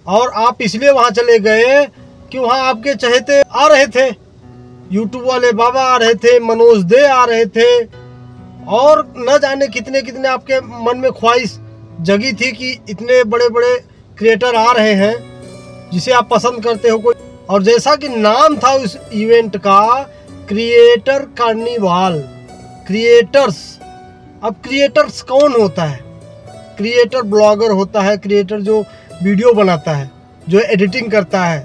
और आप इसलिए वहां चले गए कि वहां आपके चहेते आ रहे थे, यूट्यूब वाले बाबा आ रहे थे, मनोज दे आ रहे थे, और न जाने कितने कितने आपके मन में ख्वाहिश जगी थी कि इतने बड़े बड़े क्रिएटर आ रहे हैं जिसे आप पसंद करते हो कोई। और जैसा कि नाम था उस इवेंट का, क्रिएटर कार्निवाल, क्रिएटर्स। अब क्रिएटर्स कौन होता है? क्रिएटर ब्लॉगर होता है, क्रिएटर जो वीडियो बनाता है, जो एडिटिंग करता है,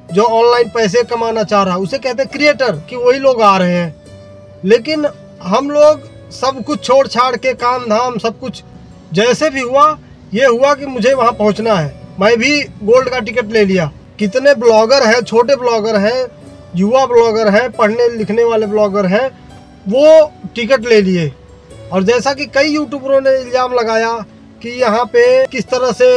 जो ऑनलाइन पैसे कमाना चाह रहा है, उसे कहते हैं क्रिएटर, कि वही लोग आ रहे हैं। लेकिन हम लोग सब कुछ छोड़ छाड़ के, काम धाम सब कुछ जैसे भी हुआ, ये हुआ कि मुझे वहाँ पहुँचना है। मैं भी गोल्ड का टिकट ले लिया। कितने ब्लॉगर हैं, छोटे ब्लॉगर हैं, युवा ब्लॉगर हैं, पढ़ने लिखने वाले ब्लॉगर हैं, वो टिकट ले लिए। और जैसा कि कई यूट्यूबरों ने इल्ज़ाम लगाया कि यहाँ पे किस तरह से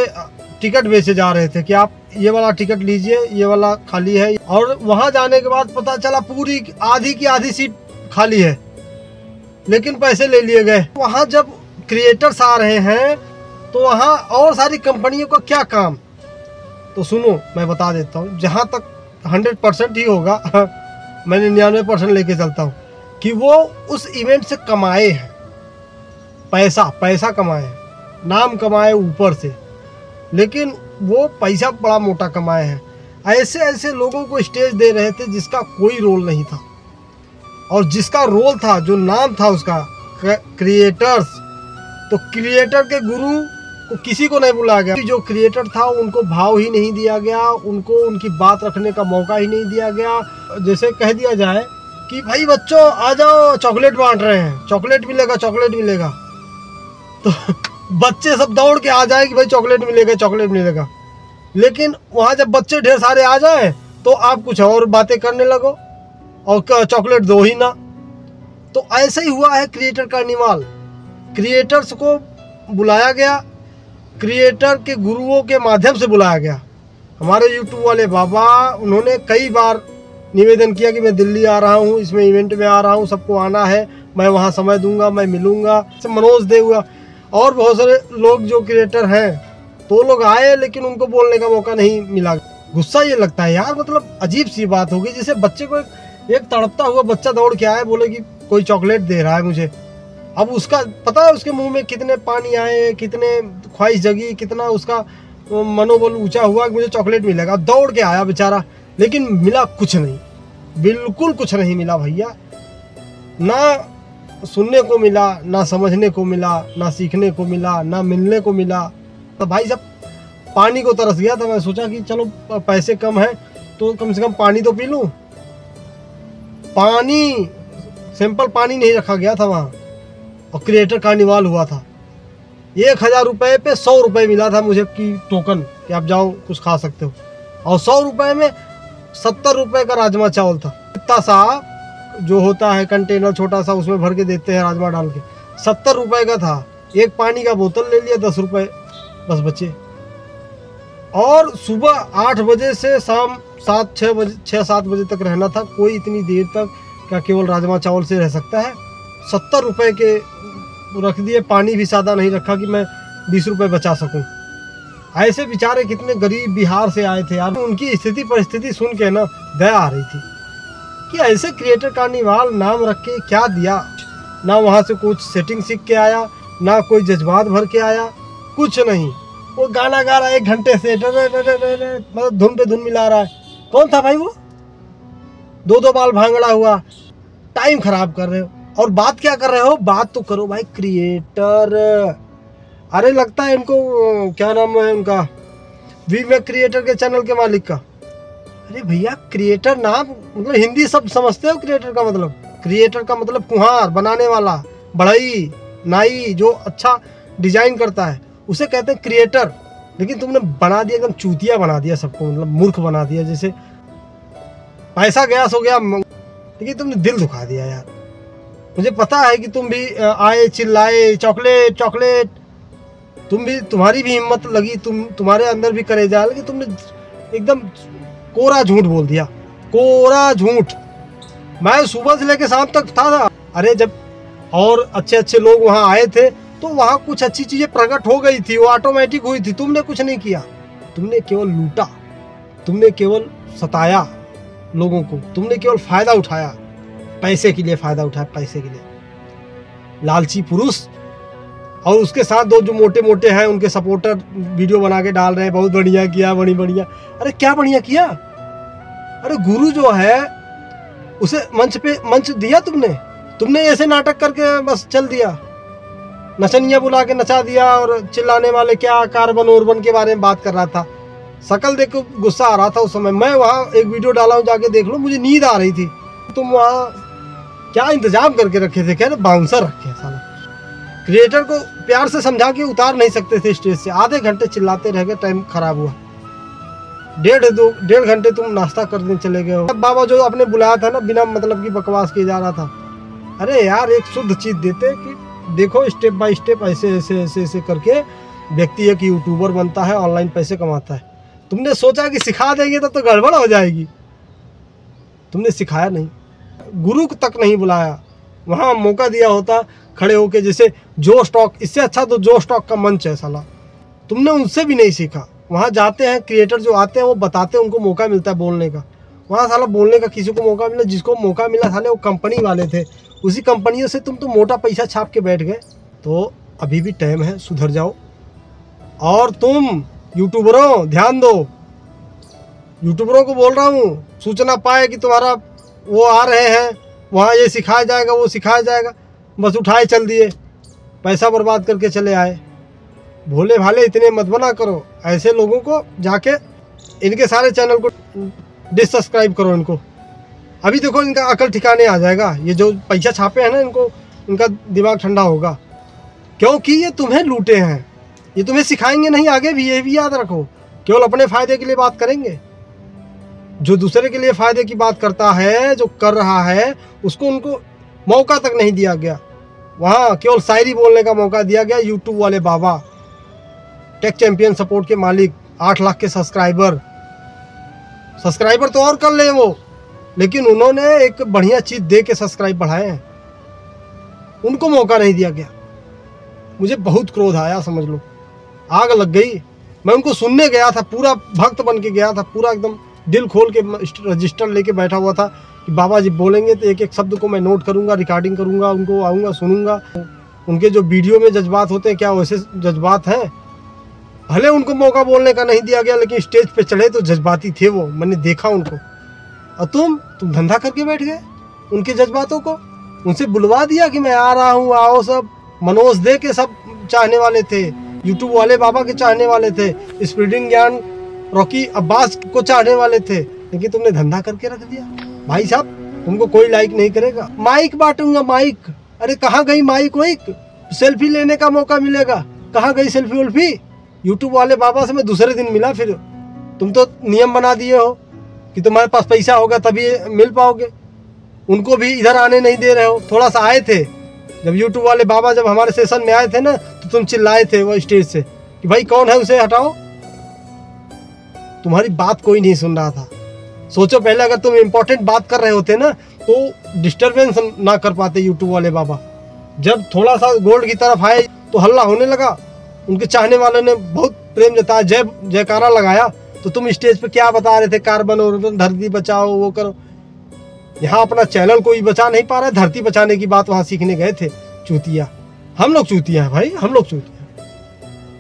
टिकट बेचे जा रहे थे कि आप ये वाला टिकट लीजिए, ये वाला खाली है। और वहाँ जाने के बाद पता चला पूरी आधी की आधी सीट खाली है, लेकिन पैसे ले लिए गए। वहाँ जब क्रिएटर्स आ रहे हैं तो वहाँ और सारी कंपनियों का क्या काम? तो सुनो, मैं बता देता हूँ, जहाँ तक 100% ही होगा मैं 99% लेके चलता हूँ कि वो उस इवेंट से कमाए हैं, पैसा कमाए हैं, नाम कमाए ऊपर से, लेकिन वो पैसा बड़ा मोटा कमाए हैं। ऐसे ऐसे लोगों को स्टेज दे रहे थे जिसका कोई रोल नहीं था, और जिसका रोल था, जो नाम था उसका, क्रिएटर्स। तो क्रिएटर के गुरु को किसी को नहीं बुलाया गया। जो क्रिएटर था उनको भाव ही नहीं दिया गया, उनको उनकी बात रखने का मौका ही नहीं दिया गया। जैसे कह दिया जाए कि भाई बच्चों आ जाओ, चॉकलेट बांट रहे हैं, चॉकलेट मिलेगा, चॉकलेट मिलेगा, तो बच्चे सब दौड़ के आ जाए कि भाई चॉकलेट मिलेगा, चॉकलेट मिलेगा। लेकिन वहाँ जब बच्चे ढेर सारे आ जाए तो आप कुछ और बातें करने लगो और चॉकलेट दो ही ना। तो ऐसे ही हुआ है क्रिएटर कार्निवाल। क्रिएटर्स को बुलाया गया, क्रिएटर के गुरुओं के माध्यम से बुलाया गया। हमारे यूट्यूब वाले बाबा, उन्होंने कई बार निवेदन किया कि मैं दिल्ली आ रहा हूँ, इसमें इवेंट में आ रहा हूँ, सबको आना है, मैं वहाँ समय दूंगा, मैं मिलूंगा। मनोज दे हुआ और बहुत सारे लोग जो क्रिएटर हैं, तो लोग आए, लेकिन उनको बोलने का मौका नहीं मिला। गुस्सा ये लगता है यार, मतलब अजीब सी बात होगी। जैसे बच्चे को एक तड़पता हुआ बच्चा दौड़ के आए, बोले कि कोई चॉकलेट दे रहा है मुझे। अब उसका पता है उसके मुंह में कितने पानी आए, कितने ख्वाहिश जगी, कितना उसका मनोबल ऊंचा हुआ कि मुझे चॉकलेट मिलेगा। दौड़ के आया बेचारा, लेकिन मिला कुछ नहीं, बिल्कुल कुछ नहीं मिला भैया। ना सुनने को मिला, ना समझने को मिला, ना सीखने को मिला, ना मिलने को मिला। तो भाई जब पानी को तरस गया था, मैं सोचा कि चलो पैसे कम हैं तो कम से कम पानी तो पी लूँ। पानी, सिंपल पानी नहीं रखा गया था वहाँ, और क्रिएटर कार्निवाल हुआ था। 1000 रुपये पे 100 रुपये मिला था मुझे कि टोकन, कि आप जाओ कुछ खा सकते हो। और 100 रुपये में 70 रुपये का राजमा चावल था। इतना सा जो होता है कंटेनर छोटा सा, उसमें भर के देते हैं राजमा डाल के, 70 रुपये का था। एक पानी का बोतल ले लिया, 10 रुपये बस बचे। और सुबह 8 बजे से शाम 6-7 बजे तक रहना था। कोई इतनी देर तक क्या केवल राजमा चावल से रह सकता है? 70 रुपये के रख दिए, पानी भी सादा नहीं रखा कि मैं 20 रुपये बचा सकूं। ऐसे बेचारे कितने गरीब बिहार से आए थे यार, उनकी स्थिति परिस्थिति सुन के ना दया आ रही थी कि ऐसे क्रिएटर कार्निवाल नाम रख के क्या दिया। ना वहाँ से कुछ सेटिंग सीख के आया, ना कोई जज्बात भर के आया, कुछ नहीं। वो गाना गा रहा है 1 घंटे से, मतलब धुन पे धुन मिला रहा है। कौन था भाई वो? 2 बाल भांगड़ा हुआ, टाइम खराब कर रहे हो। और बात क्या कर रहे हो? बात तो करो भाई क्रिएटर। अरे लगता है इनको, क्या नाम है उनका, वी क्रिएटर के चैनल के मालिक का। अरे भैया क्रिएटर नाम मतलब हिंदी शब्द समझते हो? क्रिएटर का मतलब, क्रिएटर का मतलब कुम्हार, बनाने वाला, बढ़ई, नाई, जो अच्छा डिजाइन करता है, उसे कहते हैं क्रिएटर। लेकिन तुमने बना दिया एकदम चूतिया बना दिया सबको, मतलब मूर्ख बना दिया। जैसे पैसा गया सो गया, लेकिन तुमने दिल दुखा दिया यार। मुझे पता है कि तुम भी आए, चिल्लाए चॉकलेट चॉकलेट, तुम्हारी भी हिम्मत लगी, तुम्हारे अंदर भी करेजा, लेकिन तुमने एकदम कोरा झूठ बोल दिया, कोरा झूठ। मैं सुबह से लेकर शाम तक था। अरे जब और अच्छे अच्छे लोग वहाँ आए थे तो वहाँ कुछ अच्छी चीज़ें प्रकट हो गई थी, वो ऑटोमेटिक हुई थी। तुमने कुछ नहीं किया, तुमने केवल लूटा, तुमने केवल सताया लोगों को, तुमने केवल फ़ायदा उठाया, पैसे के लिए फ़ायदा उठाया, पैसे के लिए। लालची पुरुष। और उसके साथ दो जो मोटे मोटे हैं उनके सपोर्टर वीडियो बना के डाल रहे हैं, बहुत बढ़िया किया, बड़ी बढ़िया। अरे क्या बढ़िया किया? अरे गुरु जो है उसे मंच दिया तुमने ऐसे नाटक करके बस चल दिया, नचनिया बुला के नचा दिया और चिल्लाने वाले क्या कार्बन ओरबन के बारे में बात कर रहा था। शकल देख के गुस्सा आ रहा था उस समय। मैं वहाँ एक वीडियो डाला हूँ, जाके देख लो, मुझे नींद आ रही थी। तुम वहाँ क्या इंतजाम करके रखे थे? क्या बाउंसर रखे साला। क्रिएटर को प्यार से समझा के उतार नहीं सकते थे स्टेज से, आधे घंटे चिल्लाते रह गए, टाइम खराब हुआ। डेढ़ घंटे तुम नाश्ता करने चले गए हो। बाबा जो आपने बुलाया था ना, बिना मतलब की बकवास किया जा रहा था। अरे यार एक शुद्ध चीज़ देते कि देखो स्टेप बाय स्टेप ऐसे करके व्यक्ति एक यूट्यूबर बनता है, ऑनलाइन पैसे कमाता है। तुमने सोचा कि सिखा देंगे तो गड़बड़ हो जाएगी। तुमने सिखाया नहीं, गुरु तक नहीं बुलाया। वहाँ मौका दिया होता खड़े होके, जैसे जो स्टॉक, इससे अच्छा तो जो स्टॉक का मंच है साला। तुमने उनसे भी नहीं सीखा। वहाँ जाते हैं क्रिएटर जो आते हैं वो बताते हैं, उनको मौका मिलता है बोलने का। वहाँ साला बोलने का किसी को मौका मिला, जिसको मौका मिला साले वो कंपनी वाले थे। उसी कंपनियों से तुम तो मोटा पैसा छाप के बैठ गए। तो अभी भी टाइम है, सुधर जाओ। और तुम यूट्यूबरों ध्यान दो, यूट्यूबरों को बोल रहा हूँ, सूचना पाए कि तुम्हारा वो आ रहे हैं, वहाँ ये सिखाया जाएगा, वो सिखाया जाएगा, बस उठाए चल दिए, पैसा बर्बाद करके चले आए। भोले भाले इतने मत बना करो। ऐसे लोगों को जाके इनके सारे चैनल को डिससब्सक्राइब करो इनको। अभी देखो इनका अकल ठिकाने आ जाएगा। ये जो पैसा छापे हैं ना, इनको, इनका दिमाग ठंडा होगा, क्योंकि ये तुम्हें लूटे हैं। ये तुम्हें सिखाएंगे नहीं आगे भी, ये भी याद रखो। केवल अपने फ़ायदे के लिए बात करेंगे। जो दूसरे के लिए फ़ायदे की बात करता है, जो कर रहा है, उसको उनको मौका तक नहीं दिया गया। वहाँ केवल शायरी बोलने का मौका दिया गया। यूट्यूब वाले बाबा, टेक चैंपियन सपोर्ट के मालिक, 8 लाख के सब्सक्राइबर तो और कर ले वो, लेकिन उन्होंने एक बढ़िया चीज़ दे के सब्सक्राइब बढ़ाए हैं, उनको मौका नहीं दिया गया। मुझे बहुत क्रोध आया, समझ लो आग लग गई। मैं उनको सुनने गया था, पूरा भक्त बन के गया था, पूरा एकदम दिल खोल के रजिस्टर लेके बैठा हुआ था कि बाबा जी बोलेंगे तो एक एक शब्द को मैं नोट करूंगा, रिकॉर्डिंग करूंगा, उनको आऊँगा, सुनूंगा। उनके जो वीडियो में जज्बात होते हैं, क्या वैसे जज्बात हैं? भले उनको मौका बोलने का नहीं दिया गया, लेकिन स्टेज पे चढ़े तो जज्बाती थे वो, मैंने देखा उनको। और तुम धंधा करके बैठ गए उनके जज्बातों को। उनसे बुलवा दिया कि मैं आ रहा हूँ, आओ सब। मनोज दे के सब चाहने वाले थे, यूट्यूब वाले बाबा के चाहने वाले थे, स्प्रेडिंग ज्ञान रॉकी अब्बास को चाहने वाले थे, लेकिन तुमने धंधा करके रख दिया। भाई साहब तुमको कोई लाइक नहीं करेगा। माइक बांटूंगा, माइक। अरे कहाँ गई माइक वाइक? सेल्फी लेने का मौका मिलेगा, कहाँ गई सेल्फी उल्फी? यूट्यूब वाले बाबा से मैं दूसरे दिन मिला। फिर तुम तो नियम बना दिए हो कि तुम्हारे पास पैसा होगा तभी मिल पाओगे। उनको भी इधर आने नहीं दे रहे हो। थोड़ा सा आए थे जब यूट्यूब वाले बाबा जब हमारे सेशन में आए थे ना, तो तुम चिल्लाए थे वो स्टेज से कि भाई कौन है, उसे हटाओ। तुम्हारी बात कोई नहीं सुन रहा था। सोचो पहले अगर तुम इम्पोर्टेंट बात कर रहे होते ना, तो डिस्टरबेंस ना कर पाते यूट्यूब वाले बाबा। जब थोड़ा सा गोल्ड की तरफ आए तो हल्ला होने लगा। उनके चाहने वालों ने बहुत प्रेम जताया, जयकारा लगाया। तो तुम स्टेज पे क्या बता रहे थे? कार्बन और धरती बचाओ, वो करो। यहाँ अपना चैनल कोई बचा नहीं पा रहा है, धरती बचाने की बात वहाँ सीखने गए थे। चूतिया, हम लोग चूतिया हैं भाई, हम लोग चूतिया।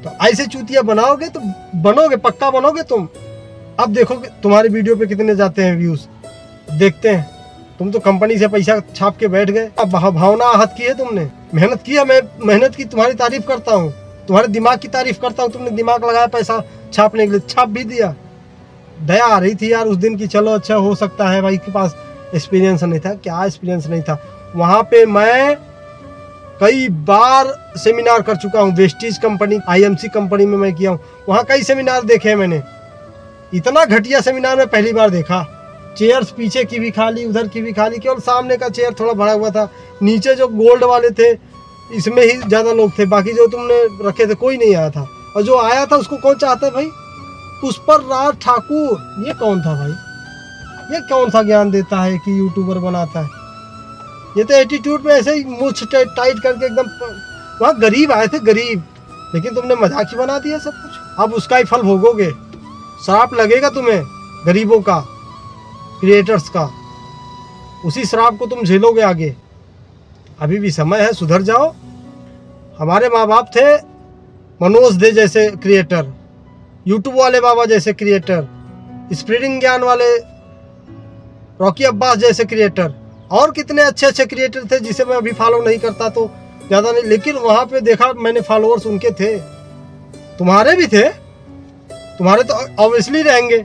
तो ऐसे चूतिया बनाओगे तो बनोगे, पक्का बनोगे तुम। अब देखोगे तुम्हारी वीडियो पे कितने जाते हैं व्यूज, देखते हैं। तुम तो कंपनी से पैसा छाप के बैठ गए। अब भावना आहत की है तुमने, मेहनत की है। मैं मेहनत की तुम्हारी तारीफ करता हूँ, तुम्हारे दिमाग की तारीफ करता हूँ। तुमने दिमाग लगाया पैसा छापने के लिए, छाप भी दिया। दया आ रही थी यार उस दिन की, चलो अच्छा हो सकता है भाई के पास एक्सपीरियंस नहीं था। क्या एक्सपीरियंस नहीं था? वहाँ पे मैं कई बार सेमिनार कर चुका हूँ। वेस्टीज कंपनी, IMC कंपनी में मैं किया हूँ। वहाँ कई सेमिनार देखे हैं मैंने। इतना घटिया सेमिनार में पहली बार देखा। चेयर्स पीछे की भी खाली, उधर की भी खाली, केवल सामने का चेयर थोड़ा भरा हुआ था। नीचे जो गोल्ड वाले थे इसमें ही ज़्यादा लोग थे, बाकी जो तुमने रखे थे कोई नहीं आया था। और जो आया था उसको कौन चाहता है भाई? पुष्पर राज ठाकुर, ये कौन था भाई? ये कौन सा ज्ञान देता है कि यूट्यूबर बनाता है? ये तो एटीट्यूड में ऐसे ही मुछ टाइट करके एकदम। वहाँ गरीब आए थे, गरीब, लेकिन तुमने मजाक ही बना दिया सब कुछ। अब उसका ही फल भोगोगे। श्राप लगेगा तुम्हें गरीबों का, क्रिएटर्स का, उसी श्राप को तुम झेलोगे आगे। अभी भी समय है, सुधर जाओ। हमारे माँ बाप थे मनोज दे जैसे क्रिएटर, यूट्यूब वाले बाबा जैसे क्रिएटर, स्प्रेडिंग ज्ञान वाले रॉकी अब्बास जैसे क्रिएटर, और कितने अच्छे अच्छे क्रिएटर थे जिसे मैं अभी फॉलो नहीं करता तो ज़्यादा नहीं, लेकिन वहाँ पे देखा मैंने फॉलोअर्स उनके थे। तुम्हारे भी थे, तुम्हारे तो ऑब्वियसली रहेंगे,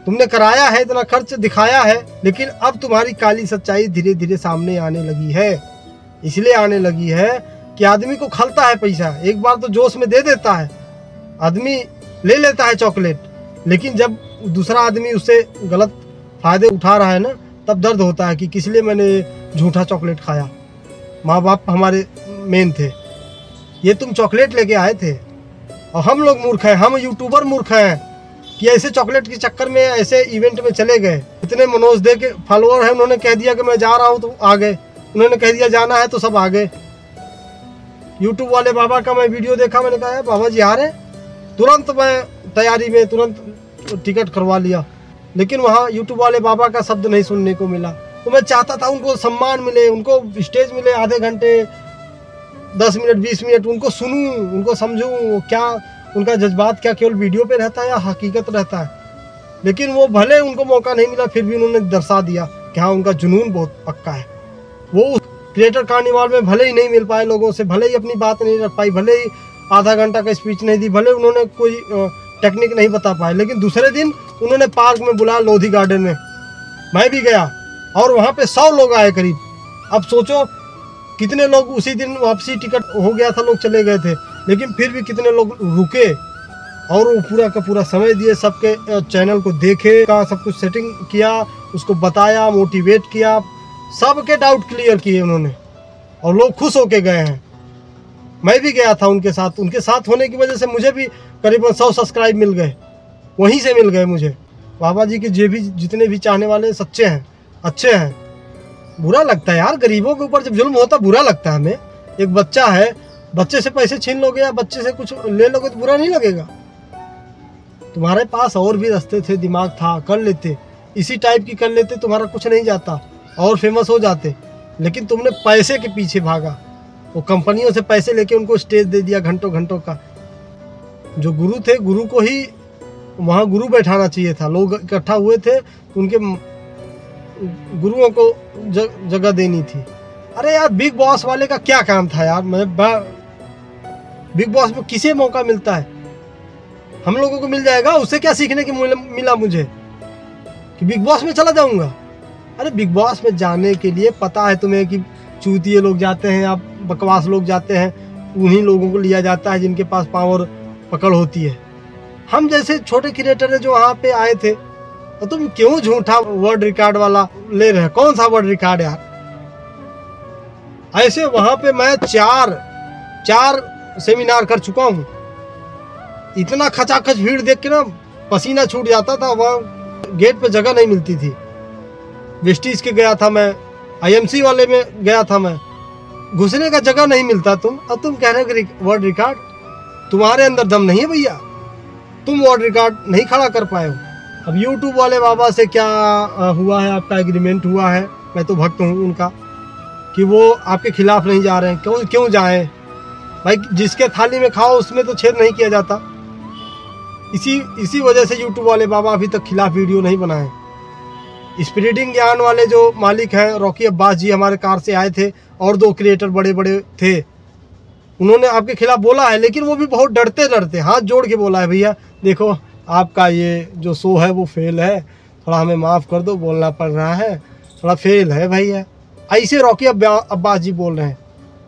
तुमने कराया है, इतना खर्च दिखाया है, लेकिन अब तुम्हारी काली सच्चाई धीरे धीरे सामने आने लगी है। इसलिए आने लगी है कि आदमी को खलता है पैसा, एक बार तो जोश में दे देता है, आदमी ले लेता है चॉकलेट, लेकिन जब दूसरा आदमी उससे गलत फायदे उठा रहा है ना, तब दर्द होता है कि किस लिए मैंने झूठा चॉकलेट खाया। माँ बाप हमारे मेन थे, ये तुम चॉकलेट लेके आए थे, और हम लोग मूर्ख हैं, हम यूट्यूबर मूर्ख हैं कि ऐसे चॉकलेट के चक्कर में ऐसे इवेंट में चले गए। इतने मनोज दे के फॉलोअर हैं, उन्होंने कह दिया कि मैं जा रहा हूँ तो आ गए, उन्होंने कह दिया जाना है तो सब आ गए। यूट्यूब वाले बाबा का मैं वीडियो देखा, मैंने कहा बाबा जी आ रहे हैं, तुरंत मैं तैयारी में तुरंत टिकट करवा लिया, लेकिन वहाँ यूट्यूब वाले बाबा का शब्द नहीं सुनने को मिला। तो मैं चाहता था उनको सम्मान मिले, उनको स्टेज मिले, आधे घंटे 10 मिनट 20 मिनट उनको सुनूं, उनको समझूं, क्या उनका जज्बात क्या केवल वीडियो पे रहता है या हकीकत रहता है। लेकिन वो भले उनको मौका नहीं मिला, फिर भी उन्होंने दर्शा दिया कि हाँ उनका जुनून बहुत पक्का है। वो क्रिएटर कार्निवाल में भले ही नहीं मिल पाए लोगों से, भले ही अपनी बात नहीं रख पाई, भले ही आधा घंटा का स्पीच नहीं दी, भले उन्होंने कोई टेक्निक नहीं बता पाए, लेकिन दूसरे दिन उन्होंने पार्क में बुलाया, लोधी गार्डन में मैं भी गया और वहाँ पे 100 लोग आए करीब। अब सोचो कितने लोग, उसी दिन वापसी टिकट हो गया था, लोग चले गए थे, लेकिन फिर भी कितने लोग रुके और वो पूरा का पूरा समय दिए, सबके चैनल को देखे, का सब कुछ सेटिंग किया, उसको बताया, मोटिवेट किया, सबके डाउट क्लियर किए उन्होंने, और लोग खुश होके गए हैं। मैं भी गया था उनके साथ होने की वजह से मुझे भी करीबन 100 सब्सक्राइब मिल गए, वहीं से मिल गए मुझे। बाबा जी के जितने भी चाहने वाले सच्चे हैं, अच्छे हैं। बुरा लगता है यार, गरीबों के ऊपर जब जुल्म होता बुरा लगता है हमें। एक बच्चा है, बच्चे से पैसे छीन लोगे या बच्चे से कुछ ले लोगे तो बुरा नहीं लगेगा। तुम्हारे पास और भी रास्ते थे, दिमाग था, कर लेते, इसी टाइप की कर लेते, तुम्हारा कुछ नहीं जाता और फेमस हो जाते, लेकिन तुमने पैसे के पीछे भागा, वो कंपनियों से पैसे लेके उनको स्टेज दे दिया घंटों घंटों का। जो गुरु थे, गुरु को ही वहाँ गुरु बैठाना चाहिए था। लोग इकट्ठा हुए थे, उनके गुरुओं को जगह देनी थी। अरे यार बिग बॉस वाले का क्या काम था यार, बिग बॉस में किसे मौका मिलता है, हम लोगों को मिल जाएगा, उससे क्या सीखने की मिला मुझे कि बिग बॉस में चला जाऊंगा। अरे बिग बॉस में जाने के लिए पता है तुम्हें कि चूतिए लोग जाते हैं या बकवास लोग जाते हैं, उन्हीं लोगों को लिया जाता है जिनके पास पावर पकड़ होती है। हम जैसे छोटे क्रिएटर है जो वहाँ पे आए थे, तो तुम क्यों झूठा वर्ड रिकॉर्ड वाला ले रहे हो? कौन सा वर्ड रिकॉर्ड यार? ऐसे वहाँ पे मैं चार सेमिनार कर चुका हूँ। इतना खचाखच भीड़ देख के ना पसीना छूट जाता था, वहाँ गेट पे जगह नहीं मिलती थी। वेस्टीज के गया था मैं, IMC वाले में गया था मैं, घुसने का जगह नहीं मिलता। तुम कह रहे हो वर्ड रिकॉर्ड? तुम्हारे अंदर दम नहीं है भैया, तुम वर्ड रिकॉर्ड नहीं खड़ा कर पाए हो। अब यूट्यूब वाले बाबा से क्या हुआ है, आपका एग्रीमेंट हुआ है, मैं तो भक्त हूँ उनका, कि वो आपके खिलाफ नहीं जा रहे हैं। क्यों जाएं भाई? जिसके थाली में खाओ उसमें तो छेद नहीं किया जाता। इसी वजह से यूट्यूब वाले बाबा अभी तक खिलाफ वीडियो नहीं बनाए। स्प्रेडिंग ज्ञान वाले जो मालिक हैं रॉकी अब्बास जी, हमारे कार से आए थे, और 2 क्रिएटर बड़े बड़े थे, उन्होंने आपके खिलाफ बोला है, लेकिन वो भी बहुत डरते हाथ जोड़ के बोला है, भैया देखो आपका ये जो शो है वो फेल है, थोड़ा हमें माफ़ कर दो, बोलना पड़ रहा है, थोड़ा फेल है भैया। ऐसे रॉकी अब्बास जी बोल रहे हैं।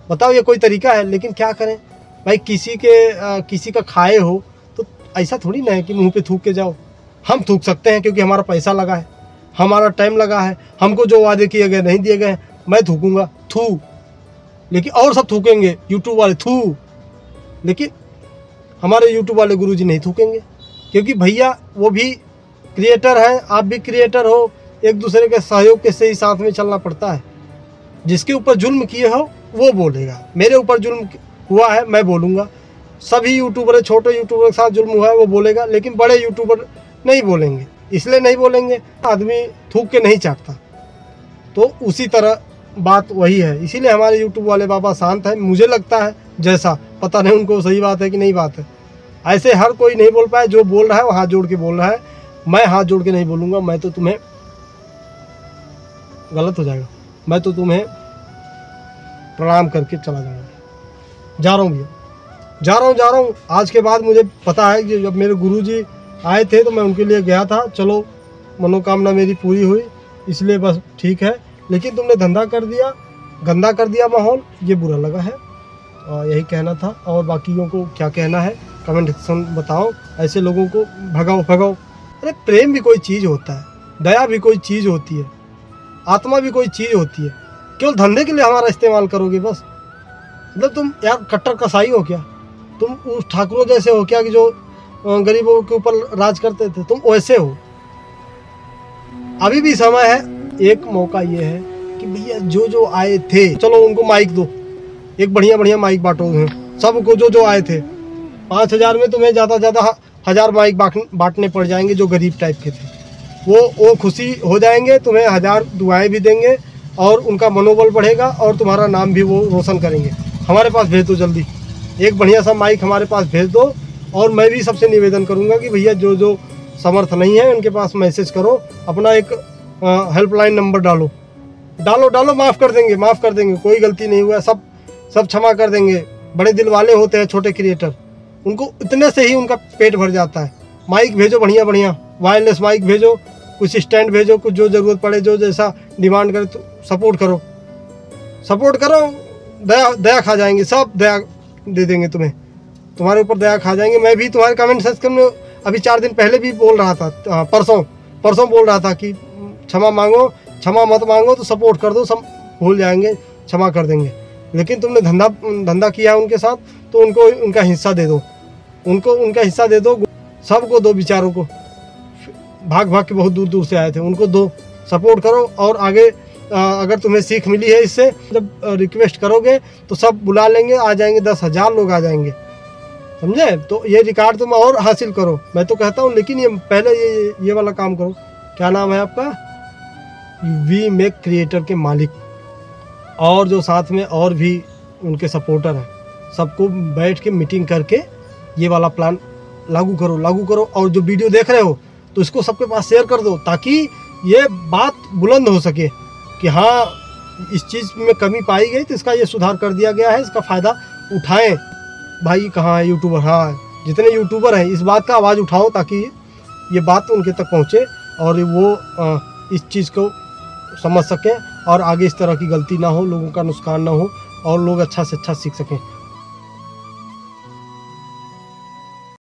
बताओ ये कोई तरीका है? लेकिन क्या करें भाई, किसी का खाए हो तो ऐसा थोड़ी ना है कि मुंह पे थूक के जाओ। हम थूक सकते हैं क्योंकि हमारा पैसा लगा है, हमारा टाइम लगा है, हमको जो वादे किए गए नहीं दिए गए, मैं थूकूंगा थू, लेकिन और सब थूकेंगे यूट्यूब वाले थू, लेकिन हमारे यूट्यूब वाले गुरुजी नहीं थूकेंगे, क्योंकि भैया वो भी क्रिएटर हैं, आप भी क्रिएटर हो, एक दूसरे के सहयोग के से ही साथ में चलना पड़ता है। जिसके ऊपर जुल्म किए हो वो बोलेगा, मेरे ऊपर जुल्म हुआ है मैं बोलूँगा, सभी यूट्यूबर, छोटे यूट्यूबर के साथ जुल्म हुआ है वो बोलेगा, लेकिन बड़े यूट्यूबर नहीं बोलेंगे। इसलिए नहीं बोलेंगे, आदमी थूक के नहीं चाटता। तो उसी तरह बात वही है, इसीलिए हमारे यूट्यूब वाले बाबा शांत है, मुझे लगता है। जैसा पता नहीं उनको सही बात है कि नहीं बात है, ऐसे हर कोई नहीं बोल पाए। जो बोल रहा है वो हाथ जोड़ के बोल रहा है, मैं हाथ जोड़ के नहीं बोलूँगा। मैं तो तुम्हें, गलत हो जाएगा, मैं तो तुम्हें प्रणाम करके चला जाऊँगा। जा रहा हूँ भैया, जा रहा हूँ। आज के बाद मुझे पता है कि जब मेरे गुरुजी आए थे तो मैं उनके लिए गया था, चलो मनोकामना मेरी पूरी हुई, इसलिए बस ठीक है। लेकिन तुमने धंधा कर दिया, गंदा कर दिया माहौल, ये बुरा लगा है। और यही कहना था, और बाकियों को क्या कहना है कमेंट सेक्शन बताओ। ऐसे लोगों को भगाओ भगाओ। अरे प्रेम भी कोई चीज़ होता है, दया भी कोई चीज़ होती है, आत्मा भी कोई चीज़ होती है। केवल धंधे के लिए हमारा इस्तेमाल करोगे बस? मतलब तुम यार कट्टर कसाई हो क्या? तुम उस ठाकुरों जैसे हो क्या कि जो गरीबों के ऊपर राज करते थे? तुम वैसे हो। अभी भी समय है, एक मौका ये है कि भैया जो जो आए थे, चलो उनको माइक दो, एक बढ़िया बढ़िया माइक बांटो सबको। जो जो आए थे 5,000 में तुम्हें ज़्यादा ज़्यादा 1000 माइक बांटने पड़ जाएंगे जो गरीब टाइप के थे। वो खुशी हो जाएंगे, तुम्हें 1000 दुआएं भी देंगे और उनका मनोबल बढ़ेगा और तुम्हारा नाम भी वो रोशन करेंगे। हमारे पास भेज दो जल्दी, एक बढ़िया सा माइक हमारे पास भेज दो। और मैं भी सबसे निवेदन करूंगा कि भैया जो जो समर्थ नहीं है उनके पास मैसेज करो, अपना एक हेल्पलाइन नंबर डालो, माफ़ कर देंगे, कोई गलती नहीं हुआ, सब क्षमा कर देंगे। बड़े दिल वाले होते हैं छोटे क्रिएटर, उनको इतने से ही उनका पेट भर जाता है। माइक भेजो बढ़िया बढ़िया, वायरलेस माइक भेजो, कुछ स्टैंड भेजो, कुछ जो ज़रूरत पड़े, जो जैसा डिमांड करे तो सपोर्ट करो। दया खा जाएंगे, सब दया दे देंगे तुम्हें, तुम्हारे ऊपर दया खा जाएंगे। मैं भी तुम्हारे कमेंट सेक्शन में अभी 4 दिन पहले भी बोल रहा था, परसों बोल रहा था कि क्षमा मत मांगो तो सपोर्ट कर दो, सब भूल जाएंगे, क्षमा कर देंगे। लेकिन तुमने धंधा किया है उनके साथ, तो उनको उनका हिस्सा दे दो, उनका हिस्सा दे दो, सबको दो। बेचारों को भाग के बहुत दूर दूर से आए थे, उनको दो, सपोर्ट करो। और आगे अगर तुम्हें सीख मिली है इससे, जब रिक्वेस्ट करोगे तो सब बुला लेंगे, आ जाएंगे, 10,000 लोग आ जाएंगे, समझे? तो ये रिकॉर्ड तुम और हासिल करो, मैं तो कहता हूँ। लेकिन ये पहले ये वाला काम करो। क्या नाम है आपका? वी मेक क्रिएटर के मालिक, और जो साथ में और भी उनके सपोर्टर हैं, सबको बैठ के मीटिंग करके ये वाला प्लान लागू करो। और जो वीडियो देख रहे हो तो इसको सबके पास शेयर कर दो, ताकि ये बात बुलंद हो सके कि हाँ इस चीज़ में कमी पाई गई तो इसका ये सुधार कर दिया गया है, इसका फ़ायदा उठाएं। भाई कहाँ है यूट्यूबर? हाँ, जितने यूट्यूबर हैं इस बात का आवाज़ उठाओ, ताकि ये बात उनके तक पहुँचे और वो इस चीज़ को समझ सकें और आगे इस तरह की गलती ना हो, लोगों का नुकसान ना हो और लोग अच्छा से अच्छा सीख सकें।